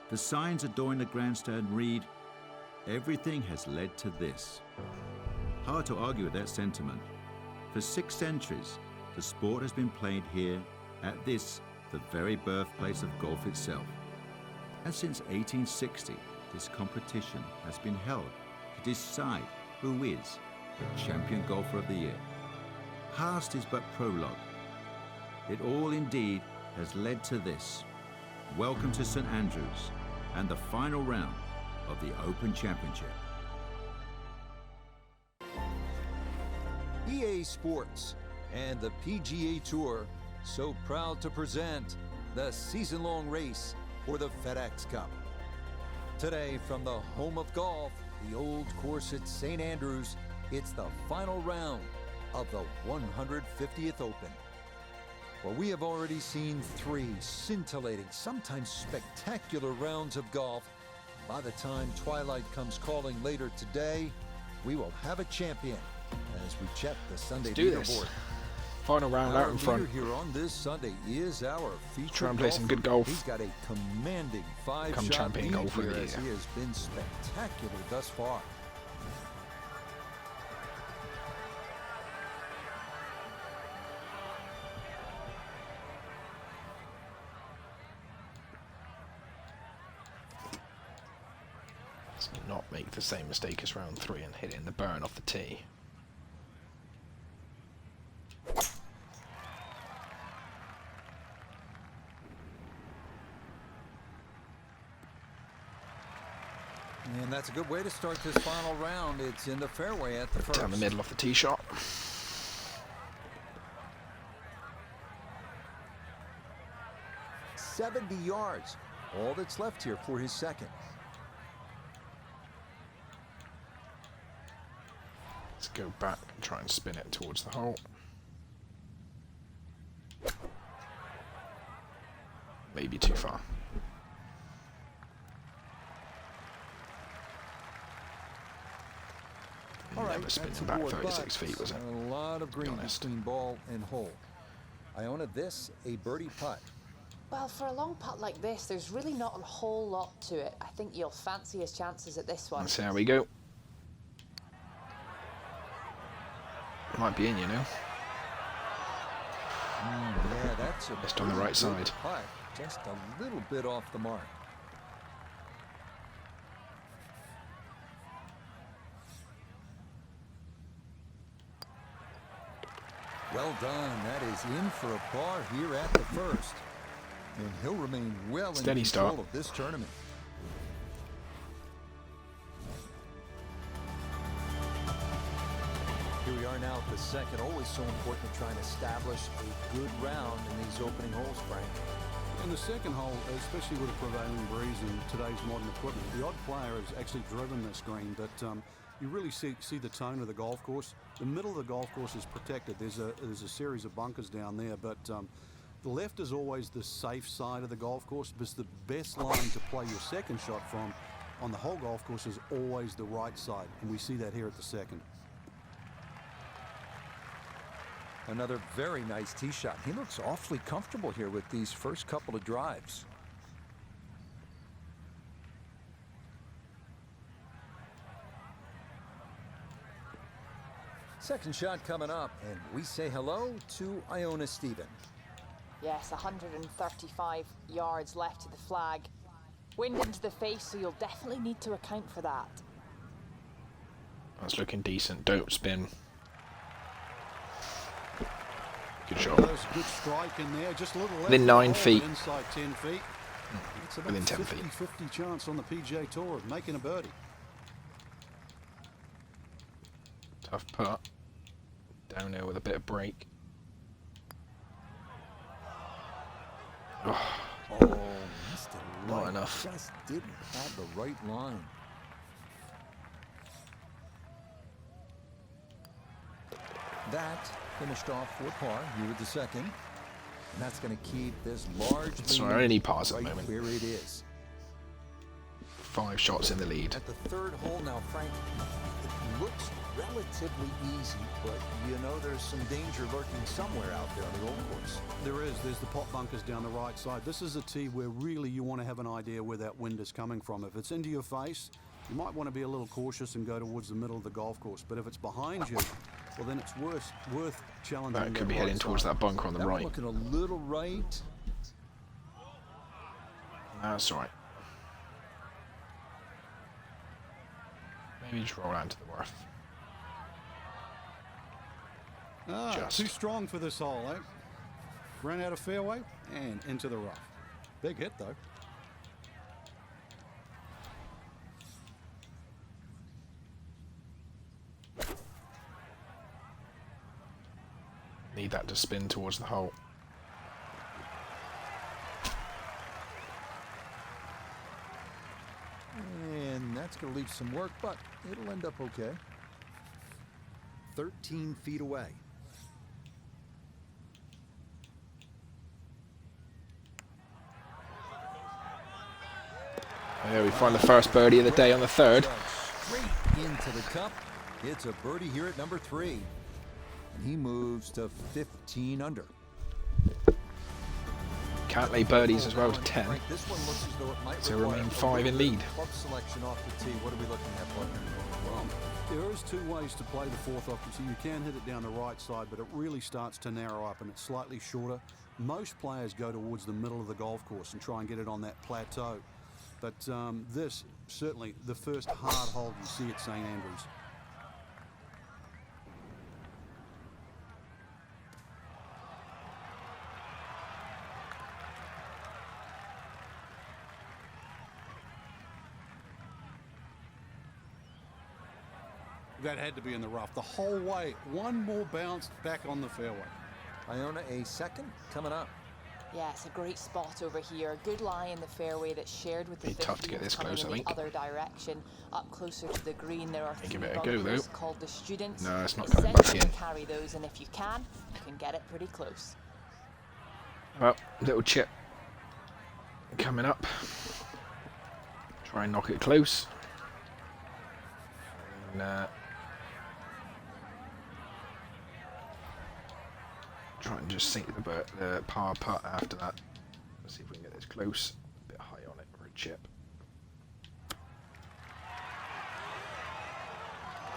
The signs adorning the grandstand read, "Everything has led to this." Hard to argue with that sentiment. For 6 centuries, the sport has been played here at this, the very birthplace of golf itself. And since 1860, this competition has been held to decide who is the champion golfer of the year. Past is but prologue. It all indeed has led to this. Welcome to St Andrews and the final round of the Open Championship. EA Sports and the PGA Tour so proud to present the season-long race for the FedEx Cup. Today, from the home of golf, the old course at St Andrews, it's the final round of the 150th Open. Well, we have already seen 3 scintillating, sometimes spectacular rounds of golf. By the time twilight comes calling later today, we will have a champion as we check the Sunday leaderboard. Final round out in front. Here on this Sunday is our featured Try and play some good golfer. golf. He's got a commanding 5-shot Become champion lead golfer of here the as year. he has been spectacular thus far. Let's not make the same mistake as round 3 and hit it in the burn off the tee. And that's a good way to start this final round. It's in the fairway at the first. Down the middle off the tee shot. "70 yards. All that's left here for his second. Let's go back and try and spin it towards the hole. Maybe too far. Never spinning back 36 feet, was it? A lot of green honest. between ball and hole. Iona, this a birdie putt. Well, for a long putt like this, there's really not a whole lot to it. I think you'll fancy his chances at this one. Let's see how we go. Might be in, you know. Yeah, that's a Just on the right pretty good side. putt. Just a little bit off the mark. Well done. That is in for a par here at the first. And he'll remain well Steady in control start. of this tournament. Here we are now at the second. Always so important to try and establish a good round in these opening holes, Frank. In the second hole, especially with a prevailing breeze and today's modern equipment, the odd player has actually driven this green, but you really see the tone of the golf course. The middle of the golf course is protected. There's a series of bunkers down there, but the left is always the safe side of the golf course, but the best line to play your second shot from on the whole golf course is always the right side, and we see that here at the second. Another very nice tee shot. He looks awfully comfortable here with these first couple of drives. Second shot coming up, and we say hello to Iona Stephen. Yes, 135 yards left to the flag. Wind into the face, so you'll definitely need to account for that. That's looking decent. Don't spin. Good shot. There's a good strike in there, just a little left Within 9 of the hole, feet. inside 10 feet. It's about Within 10 feet. 50-50 chance on the PGA Tour of making a birdie. Tough putt. Down there with a bit of break. Oh, Oh, missed it Not right. enough. Just didn't have the right line. That finished off for par here with the second. And that's going to keep this large That's lead right, only pars at the right moment. where it is. 5 shots in the lead. At the third hole now, Frank, looks relatively easy, but you know there's some danger lurking somewhere out there on the golf course. There is. There's the pot bunkers down the right side. This is a tee where really you want to have an idea where that wind is coming from. If it's into your face, you might want to be a little cautious and go towards the middle of the golf course. But if it's behind you, well, then it's worth challenging. That could be heading towards that bunker on the right. Looking a little right. That's all right. Maybe just roll out to the rough. Just. Too strong for this hole, eh? Ran out of fairway and into the rough. Big hit, though. Need that to spin towards the hole. And that's going to leave some work, but it'll end up okay. 13 feet away. There we find the first birdie of the day on the third. Straight into the cup. It's a birdie here at number 3. And he moves to 15 under. Can't lay birdies as well to 10. Frank, this one looks as though it might So require remain a 5 in little lead. club selection off the tee. What are we looking at, partner? Well, there is 2 ways to play the fourth off the tee. You can hit it down the right side, but it really starts to narrow up and it's slightly shorter. Most players go towards the middle of the golf course and try and get it on that plateau. But this, certainly, the first hard hole you see at St. Andrews. That had to be in the rough the whole way. One more bounce back on the fairway. Iona, a second coming up. Yeah, it's a great spot over here. Good lie in the fairway that's shared with the Be tough to get 15s this coming close, I in think. the other direction. Up closer to the green, there are Give 3 it a go, bunkers though. called the Students. No, it's not coming back Essentially in. carry those, and if you can get it pretty close. Well, little chip coming up. Try and knock it close. And, try and just sink the par putt after that. Let's see if we can get this close. A bit high on it for a chip.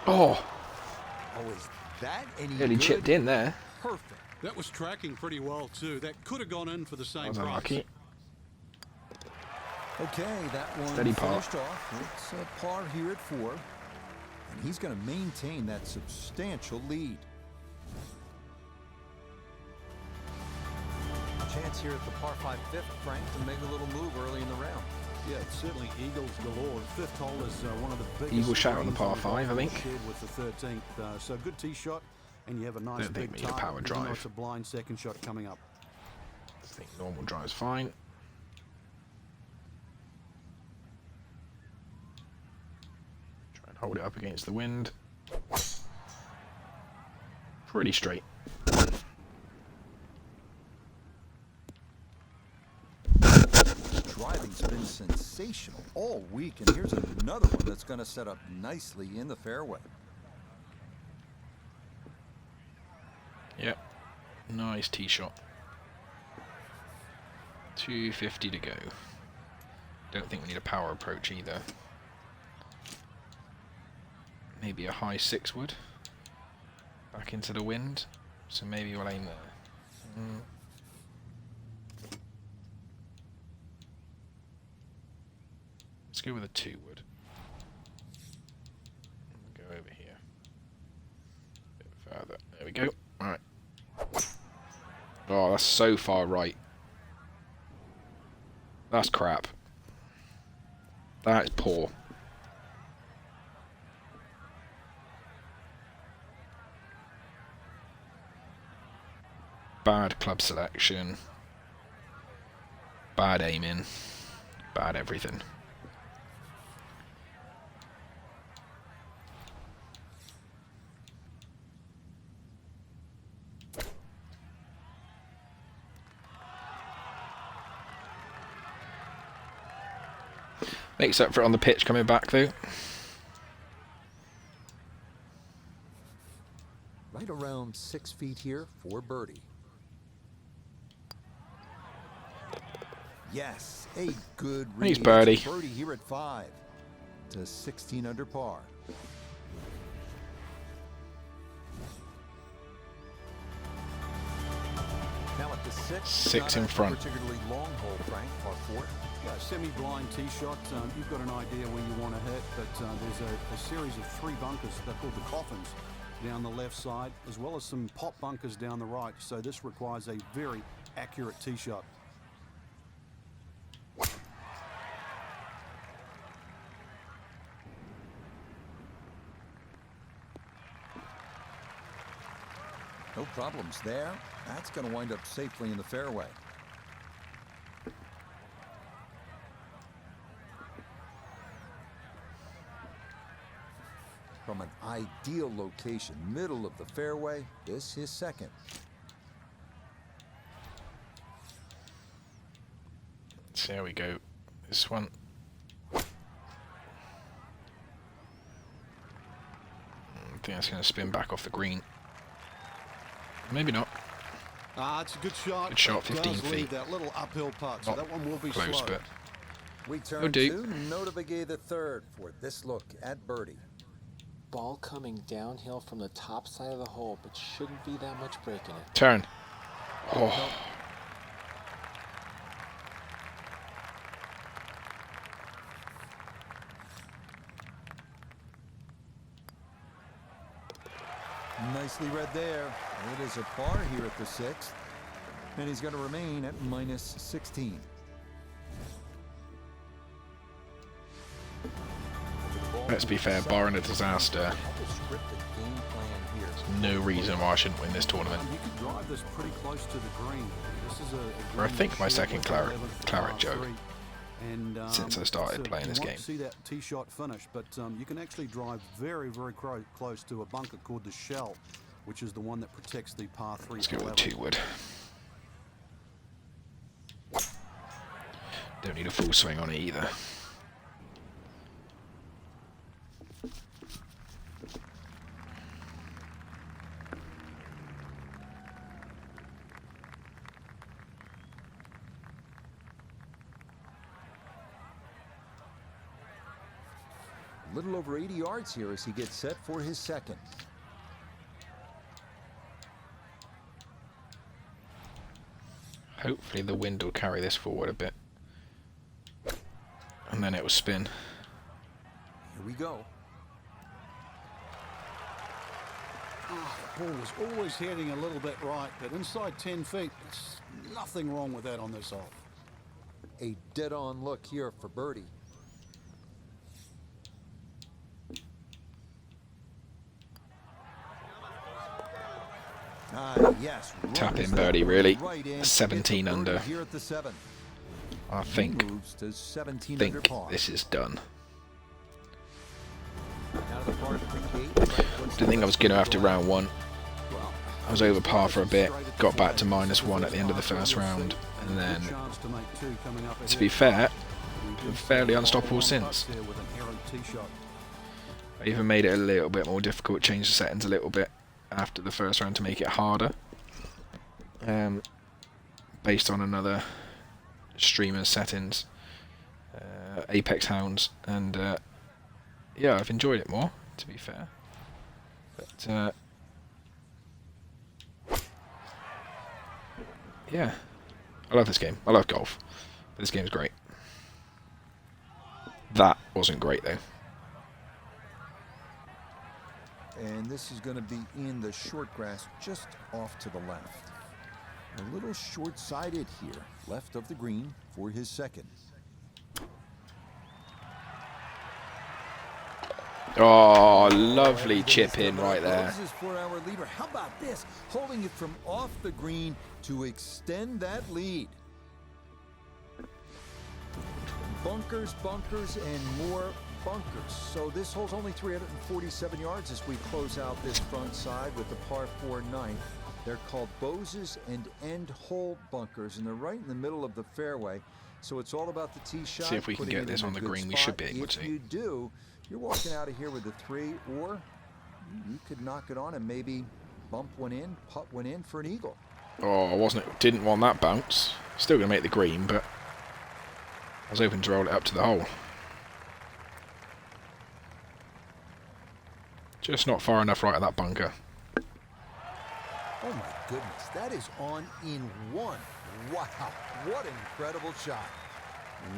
Oh, Oh, is that any nearly good? chipped in there. Perfect. That was tracking pretty well, too. That could have gone in for the That same was price. unlucky. Okay, that one Steady par. finished off. It's a par here at 4. And he's going to maintain that substantial lead. Chance here at the par 5 fifth, Frank, to make a little move early in the round. Yeah, it's certainly eagles galore. The 5th hole is one of the biggest. Eagle shot on the greens par the 5, I golf think. course shared with the 13th. So good tee shot, and you have a nice Don't think big we need a target, power even though drive. it's a blind second shot coming up. I think normal drive's fine. Try and hold it up against the wind. Pretty straight. Driving's been sensational all week, and here's another one that's going to set up nicely in the fairway. Yep. Nice tee shot. 250 to go. Don't think we need a power approach either. Maybe a high 6 wood. Back into the wind. So maybe we'll aim there. Let's go with a 2 wood. Go over here. A bit further. There we go. Alright. Oh, that's so far right. That's crap. That is poor. Bad club selection. Bad aiming. Bad everything. Makes up for it on the pitch coming back though. right around 6 feet here for birdie. Yes, a good read. He's birdie. It's a birdie here at 5 to 16 under par. Now at the 6th, Six not in a front. particularly long hole, Frank, par 4. Yeah, semi-blind tee shot. You've got an idea where you want to hit, but there's a series of 3 bunkers. They're called the coffins down the left side, as well as some pop bunkers down the right. So this requires a very accurate tee shot. No problems there. That's going to wind up safely in the fairway. From an ideal location, middle of the fairway, this is second. So there we go. This one. I think that's going to spin back off the green. Maybe not. It's a good shot. Good shot, It 15 does leave feet. that little uphill putt, so Not that one will be close, slow. but We Oh, turn deep. to Notavigay the third for this look at birdie. Ball coming downhill from the top side of the hole, but shouldn't be that much break in it. turn. Oh, Nicely read there. It is a par here at the 6th, and he's going to remain at minus 16. let's be fair. Barring a disaster, no reason why I shouldn't win this tournament. You could drive this pretty close to the green. This is a Or I green think my short second with claret 11th claret par joke 3. And, since I started so playing you this want game. to see that tee shot finish, but you can actually drive very, very close to a bunker called the shell, which is the one that protects the par 3. Let's go with 11. 2 wood. Don't need a full swing on it either. A little over 80 yards here as he gets set for his second. Hopefully the wind will carry this forward a bit. And then it will spin. Here we go. Ball was always heading a little bit right, but inside 10 feet, there's nothing wrong with that on this hole. A dead-on look here for birdie. Yes. Tap right in birdie, really. right in. 17 Gets a birdie under. Here at the 7th. I think Moves to 17 under par. this is done. Out of the par 3 gate, Didn't think I was good after round 1. I was over par for a bit, got back to -1 at the end of the first round, and then, to be fair, been fairly unstoppable since. I even made it a little bit more difficult, changed the settings a little bit after the first round to make it harder, based on another streamer's settings, Apex Hounds, and yeah, I've enjoyed it more, to be fair. But yeah, I love this game. I love golf. But this game's great. That wasn't great though. And this is going to be in the short grass just off to the left. A little short-sided here, left of the green for his second. Oh, lovely chip in right there. This is for our leader. How about this? Holding it from off the green to extend that lead. Bunkers, bunkers, and more bunkers. So this hole's only 347 yards as we close out this front side with the par 4 ninth. They're called Bose's and end hole bunkers, and they're right in the middle of the fairway. So it's all about the tee shot. See if we can putting get it this in a on the good green. We spot. should be able If to. you do, you're walking out of here with a 3, or you could knock it on and maybe bump one in, putt one in for an eagle. Oh, didn't want that bounce. Still going to make the green, but I was hoping to roll it up to the hole. Just not far enough right at that bunker. Oh my goodness, that is on in one. Wow, what an incredible shot.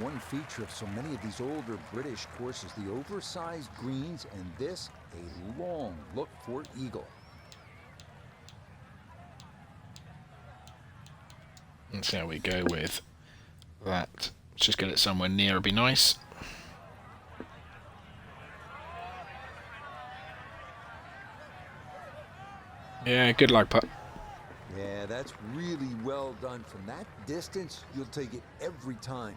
One feature of so many of these older British courses, the oversized greens, and this, a long look for eagle. Let's see how we go with that. Let's just get it somewhere near, would be nice. Yeah, good luck, putt. Yeah, that's really well done. From that distance, you'll take it every time.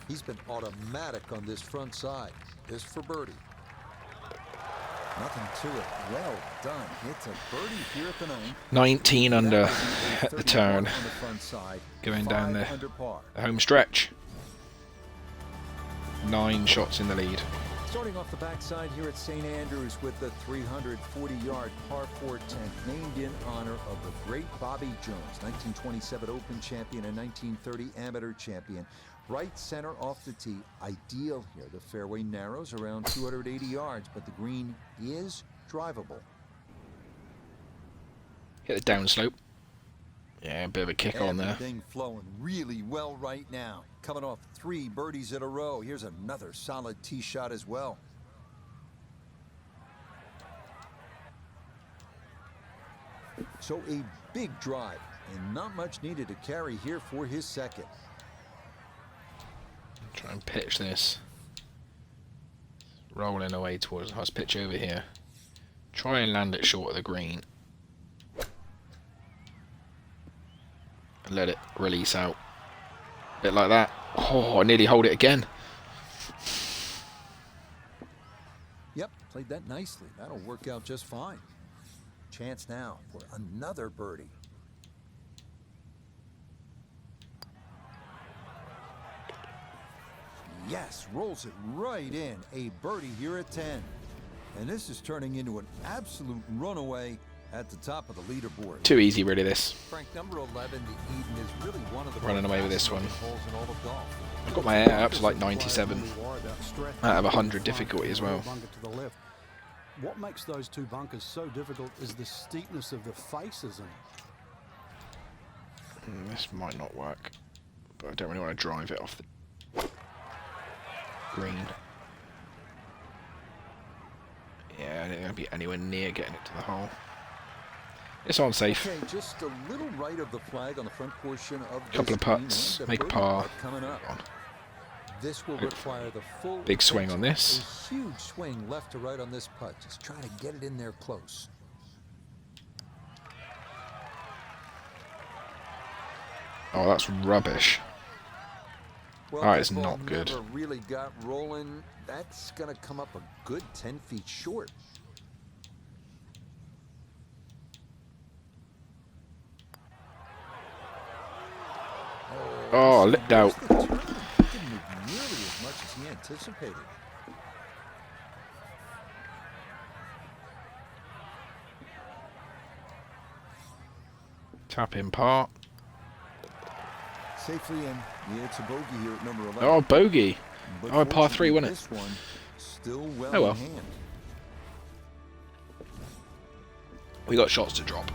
He's been automatic on this front side. This for birdie. Nothing to it. Well done. It's a birdie here at the 9th. 19 under at the turn. On the front side. Going down the under par. home stretch. 9 shots in the lead. Starting off the backside here at St. Andrews with the 340-yard par 4 10th, named in honor of the great Bobby Jones, 1927 Open champion and 1930 amateur champion. Right center off the tee, ideal here. The fairway narrows around 280 yards, but the green is drivable. Hit the downslope. Yeah, a bit of a kick on there. Everything flowing really well right now. Coming off 3 birdies in a row. Here's another solid tee shot as well. So a big drive and not much needed to carry here for his second. Try and pitch this. Rolling away towards the house pitch over here. Try and land it short of the green. Let it release out. Bit like that. Oh, I nearly hold it again. Yep, played that nicely. That'll work out just fine. Chance now for another birdie. Yes, rolls it right in. A birdie here at 10. And this is turning into an absolute runaway at the top of the leaderboard. Too easy, really, this. Frank, number 11, the Eden, is really one of the Running away with this one. holes in all of golf. I've got my air up to like 97 out of 100 difficulty as well. What makes those 2 bunkers so difficult is the steepness of the faces. This might not work, but I don't really want to drive it off the green. Yeah, I don't think I'll be anywhere near getting it to the hole. It's on safe. Okay, just a little right of the flag on the front portion of this Couple of green, putts, and make a birdie par. putt coming up. This will require the full Big swing on attention. this. A huge swing left to right on this putt. Just try to get it in there close. Oh, that's rubbish. Well, That is ball not good. Never really got rolling. That's going to come up a good 10 feet short. Oh, lipped out. Didn't move nearly as much as he anticipated. Tap in par. Safely in. Yeah, it's a bogey here at number 11. Oh, bogey. But Oh, par 3, wasn't it? this one still well Oh, well. in hand. We got shots to drop.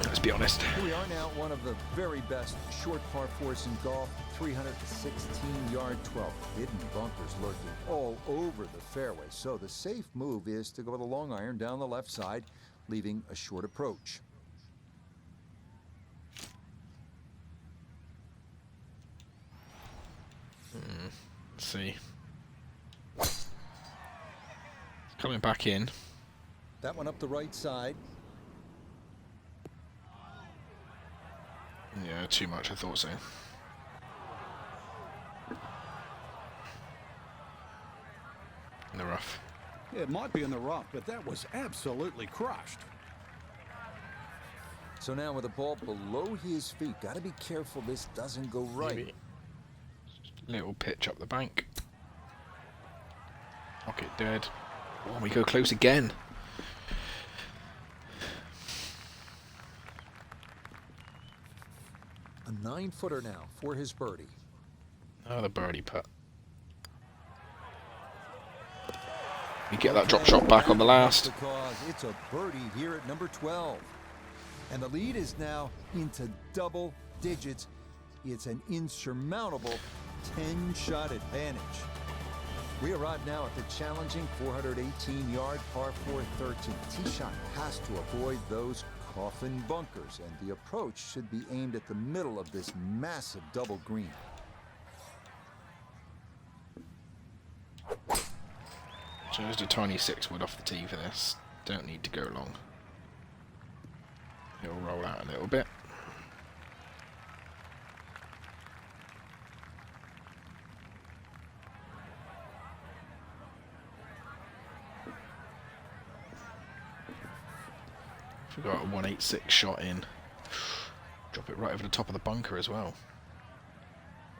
Let's be honest. Here we are now, one of the very best short par 4s in golf. 316-yard 12. Hidden bunkers lurking all over the fairway. So the safe move is to go with a long iron down the left side, leaving a short approach. Let's see. Coming back in. That one up the right side. Yeah, too much, I thought so. In the rough. Yeah, it might be in the rough, but that was absolutely crushed. So now with the ball below his feet, got to be careful this doesn't go right. Maybe. Little pitch up the bank. Pocket dead. Oh, we go close again. 9-footer now for his birdie. Oh, the birdie putt. You get that drop shot back on the last. Because it's a birdie here at number 12. And the lead is now into double digits. It's an insurmountable 10-shot advantage. We arrive now at the challenging 418-yard par 4 13. Tee shot has to avoid those coffin bunkers, and the approach should be aimed at the middle of this massive double green. So just a tiny 6-wood off the tee for this. Don't need to go long. It'll roll out a little bit. We got a 186 shot in. Drop it right over the top of the bunker as well.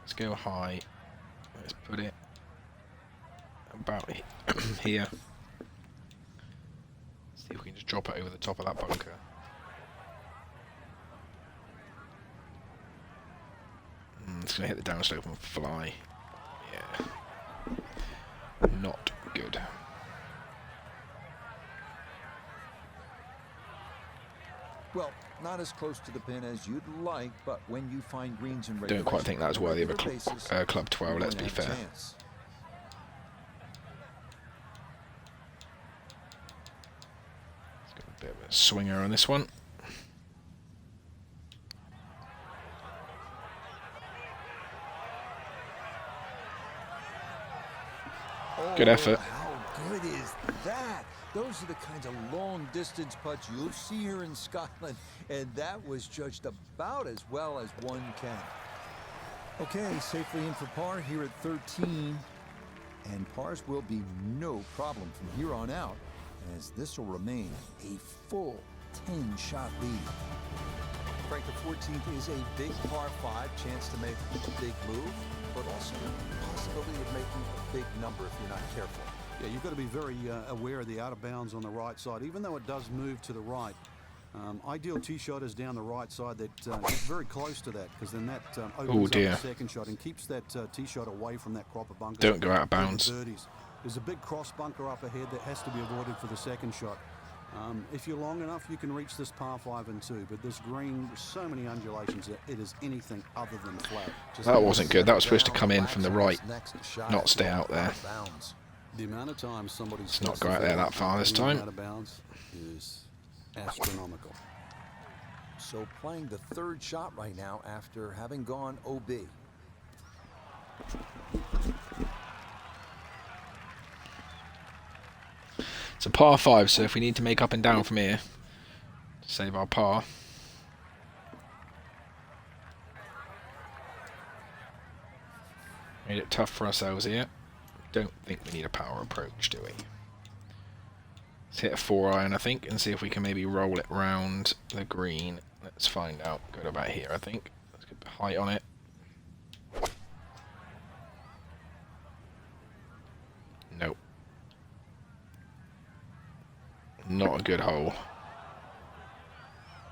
Let's go high. Let's put it about here. See if we can just drop it over the top of that bunker. It's going to hit the downslope and fly. Yeah. Not good. Well, not as close to the pin as you'd like, but when you find greens and Don't quite think that's worthy of a club 12, let's be fair. Let's get a bit of a swinger on this one. Good effort. How good is that? Those are the kinds of long-distance putts you'll see here in Scotland, and that was judged about as well as one can. Okay, safely in for par here at 13, and pars will be no problem from here on out, as this will remain a full 10-shot lead. Frank, the 14th is a big par 5, chance to make a big move, but also the possibility of making a big number if you're not careful. Yeah, you've got to be very aware of the out of bounds on the right side, even though it does move to the right. Ideal tee shot is down the right side. That gets very close to that, because then that opens up the second shot and keeps that tee shot away from that crop of bunkers. Don't go out of bounds. There's a big cross bunker up ahead that has to be avoided for the second shot. If you're long enough, you can reach this par 5 and 2, but this green, with so many undulations, it is anything other than flat. That wasn't good. That was supposed to come in from the right, not stay out there. The amount of time somebody's Let's not go out there that far this time. Out of bounds is astronomical. So playing the third shot right now after having gone OB. It's a par 5, so if we need to make up and down from here, to save our par. Made it tough for ourselves here. Don't think we need a power approach, do we? Let's hit a 4-iron, I think, and see if we can maybe roll it round the green. Let's find out. Go to about here, I think. Let's get the height on it. Nope. Not a good hole.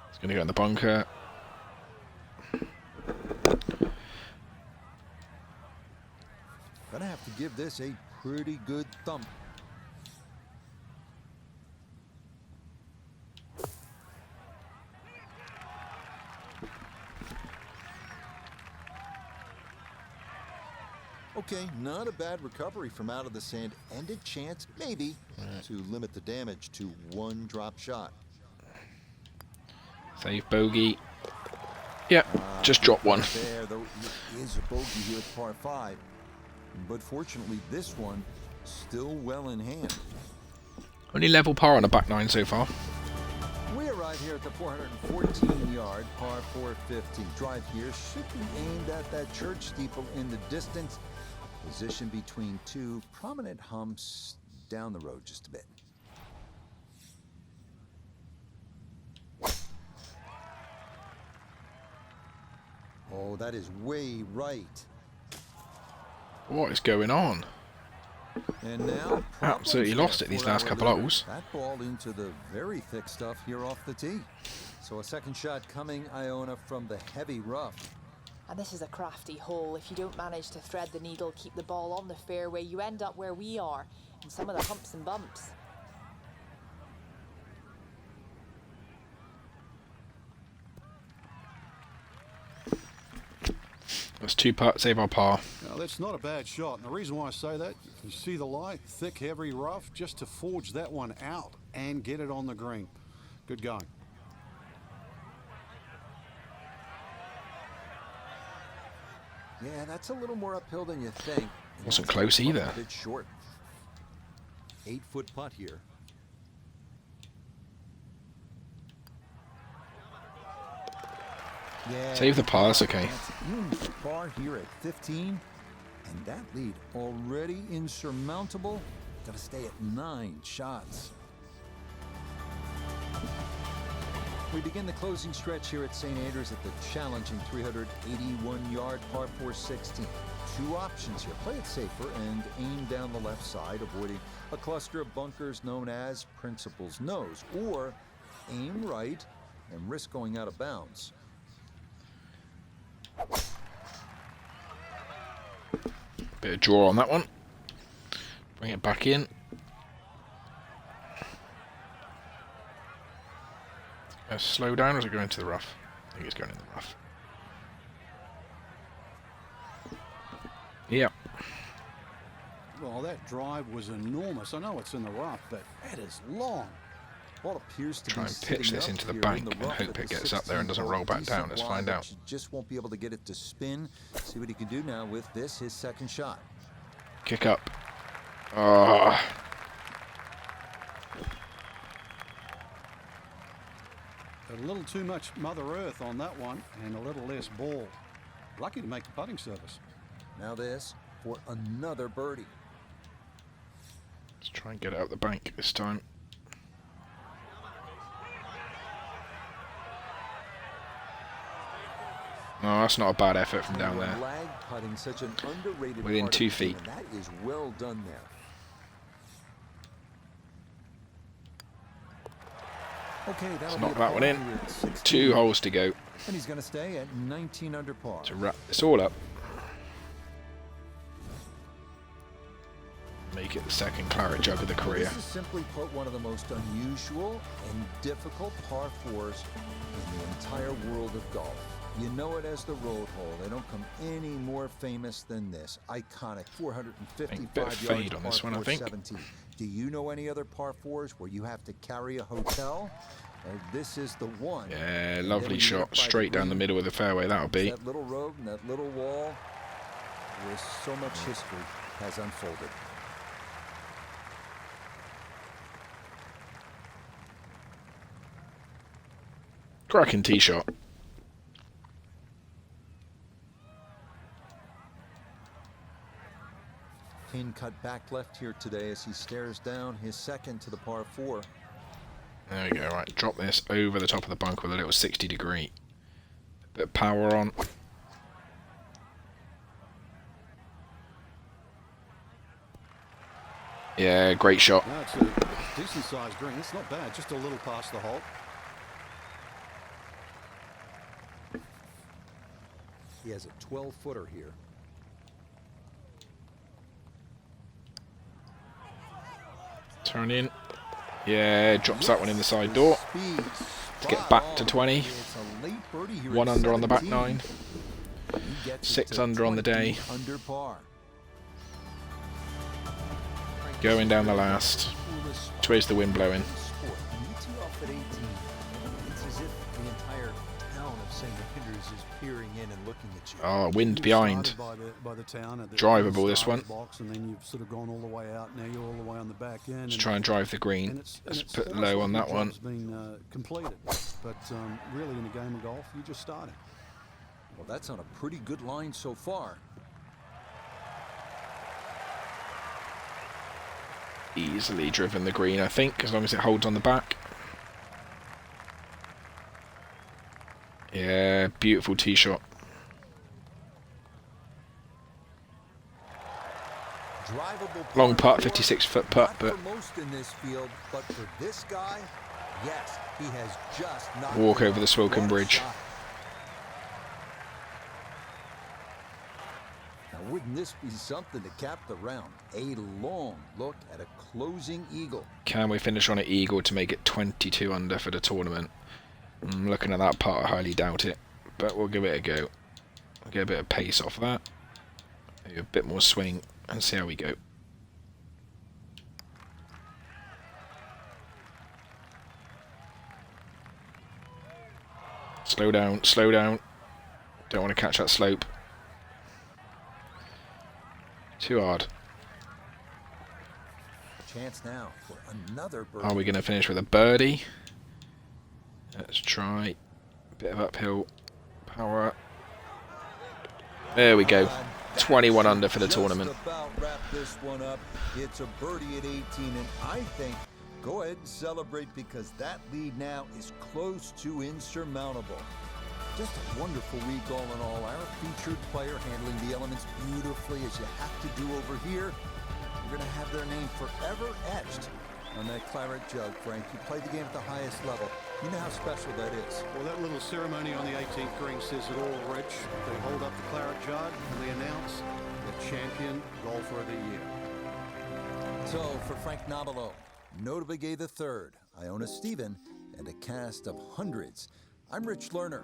It's going to go in the bunker. Gonna have to give this a pretty good thump. Okay, not a bad recovery from out of the sand, and a chance, maybe, to limit the damage to one drop shot. Save bogey. Yep, just drop one. There, though, it is a bogey here at par 5. But fortunately, this one still well in hand. Only level par on the back 9 so far. We arrive here at the 414-yard par 415. Drive here should be aimed at that church steeple in the distance. Positioned between two prominent humps down the road just a bit. Oh, that is way right. What is going on? And now, absolutely lost it these last couple holes. That ball into the very thick stuff here off the tee. So a second shot coming, Iona, from the heavy rough. And this is a crafty hole. If you don't manage to thread the needle, keep the ball on the fairway, you end up where we are, in some of the humps and bumps. That's 2 putts, save our par. Now, that's not a bad shot. And the reason why I say that, you see the lie, thick, heavy rough, just to forge that one out and get it on the green. Good going. Yeah, that's a little more uphill than you think. Wasn't close either. A bit short. 8-foot putt here. Yeah, Save the par, that's okay. Par here at 15, and that lead already insurmountable. Got to stay at 9 shots. We begin the closing stretch here at St. Andrews at the challenging 381-yard par 4 16. 2 options here. Play it safer and aim down the left side, avoiding a cluster of bunkers known as Principal's Nose, or aim right and risk going out of bounds. Bit of draw on that one. Bring it back in. Slow down, or is it going to the rough? I think it's going in the rough. Yep. Well, that drive was enormous. I know it's in the rough, but that is long. Ball appears to Try be and pitch sitting this up into the here bank in the and rough hope at it the gets up there and doesn't 16 roll back decent down. Let's lie, find but out. you just won't be able to get it to spin. See what he can do now with this, his second shot. Kick up. Oh. A little too much Mother Earth on that one and a little less ball. Lucky to make the putting service. Now this for another birdie. Let's try and get it up the bank this time. No, that's not a bad effort from down there. Lag putting, such an underrated Within part of 2 the feet. game, and that is well done there. Okay, that'll Let's knock be a that one par in. here at 16. 2 holes to go And he's going to stay at 19 under par. to wrap this all up. Make it the second claret jug of the career. This is simply put one of the most unusual and difficult par 4s in the entire world of golf. You know it as the road hole. They don't come any more famous than this. Iconic 455 Bit of yards fade on par this one, I 4 think. 17. Do you know any other par 4s where you have to carry a hotel? This is the one. Yeah, And then when lovely you shot. get by Straight down the green, middle of the fairway, that'll be. that little road and that little wall where so much history has unfolded. Cracking tee shot. Pin cut back left here today as he stares down his second to the par 4. There we go, right. Drop this over the top of the bunker with a little 60-degree. Bit of power on. Yeah, great shot. No, it's a decent sized green. It's not bad, just a little past the hole. He has a 12-footer here. Turn in. Yeah, drops that one in the side door. Speed, To get back to 20. It's a late birdie here 1 at under on the back 17. 9. He gets it 6 to under on the 20 day. Under par. Going down the last. Which way's the wind blowing? Sport. And you tee off at 18. It's as if the entire town of St. Andrews is peering in and looking at you. Oh, wind You behind. started by the town at the Drivable, this one. box, and then you've sort of gone all the way out. Now you're all the way on the back end. Let's and- try and drive the and green. it's Let's put almost low like on the that one. job's been completed, but really in a game of golf, you're just starting. Well, that's on a pretty good line so far. Easily driven the green, I think, as long as it holds on the back. Yeah, beautiful tee shot. Drivable Long par putt, 4. 56-foot putt, Not but for most in this field, but for this guy, yes, he has just knocked Walk it over the off. Swilcan What a Bridge. shot. Now, wouldn't this be something to cap the round? A long look at a closing eagle. Can we finish on an eagle to make it 22 under for the tournament? Looking at that part, I highly doubt it, but we'll give it a go. We'll get a bit of pace off that, maybe a bit more swing, and see how we go. Slow down, slow down. Don't want to catch that slope. Too hard. Chance now for another birdie. Are we going to finish with a birdie? Let's try. Bit of uphill power. There we go. 21 under for the tournament. Just about wrap this one up. It's a birdie at 18, and I think go ahead and celebrate because that lead now is close to insurmountable. Just a wonderful week all in all. Our featured player handling the elements beautifully as you have to do over here. We're going to have their name forever etched on that claret jug, Frank. You played the game at the highest level. You know how special that is. Well, that little ceremony on the 18th green says it all, Rich. They hold up the claret jug and they announce the champion golfer of the year. So, for Frank Nobilo, Notah Begay III, Iona Stephen, and a cast of hundreds, I'm Rich Lerner.